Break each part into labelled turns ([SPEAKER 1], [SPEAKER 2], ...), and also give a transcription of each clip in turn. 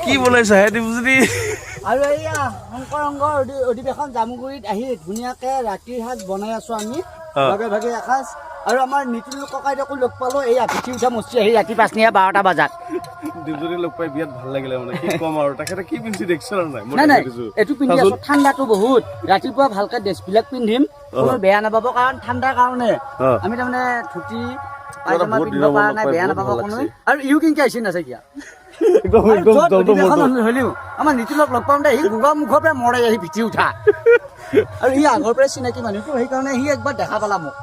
[SPEAKER 1] কি বনাইছা হে বুজি
[SPEAKER 2] আৰু এয়া শংকৰ অধিৱেশন জামুগুৰিত আহি ধুনীয়াকে ৰাতিৰ সাজ বনাই আছো আমি ভাগে ভাগে এসাঁজ আৰু আমাৰ নীতিল ককাইদেউকো লগ পালো এয়া পিঠি উঠা মচি আহি ৰাতি 12:30 বজাত
[SPEAKER 1] দুজনী লগ পাই বিয়াত ভাল লাগিলে মানে কি কম আৰু তাকে কি পিন্ধি দেখিছ নাই
[SPEAKER 2] নাই এইটো পিন্ধি আছো ঠাণ্ডাটো বহুত ৰাতিপুৱা ভালকে ড্ৰেছবিলাক পিন্ধিম কোনো বেয়া নাপাব কাৰণ ঠাণ্ডাৰ কাৰণে আমি তাৰমানে ধুতি পায়জামা পিন্ধিব পৰা নাই বেয়া নাপাব কোনো আৰু ইউ কিনকে আহিছে নাছে কিয়া আমাৰ নীতিলক লগ পাওঁতে সি গুগা মুখৰ পৰা মৰাই আহি পিঠি উঠা আৰু সি আগৰ পৰাই চিনাকি মানুহটো সেইকাৰণে সি একবাৰ দেখা পালা মোক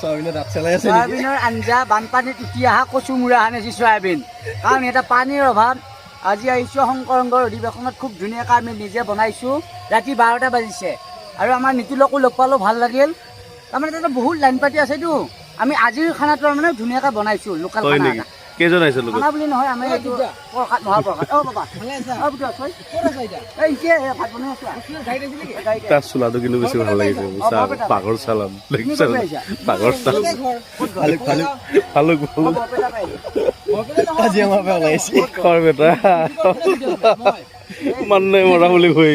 [SPEAKER 2] চয়াবিনৰ আঞ্জা বানপানীত উঠি অহা কচুমূৰা আনিছে চয়াবিন কাৰণ এটা পানীৰ অভাৱ আজি আহিছোঁ শংকৰংগৰ অধিৱেশনত খুব ধুনীয়াকৈ আমি নিজে বনাইছোঁ ৰাতি 12টা বাজিছে আৰু আমাৰ নীতিলকো লগ পালোঁ ভাল লাগিল তাৰমানে তাতে বহুত লাইন পাতি আছেতো আমি আজিৰ খানাটো মানে ধুনীয়াকৈ বনাইছোঁ লোকেল খানা এটা
[SPEAKER 1] কেইজন আহিছে লোক
[SPEAKER 2] খানা বুলি নহয় আমি এইটো প্ৰসাদ মহাপ্ৰসাদ অ' বাবা
[SPEAKER 1] তাৰ চোলাটো কিন্তু বেছি ভাল লাগিছে বাঘৰ চালাম বাঘৰ চালাম ভালুক বেটা মানুহে মৰা বুলি কৈ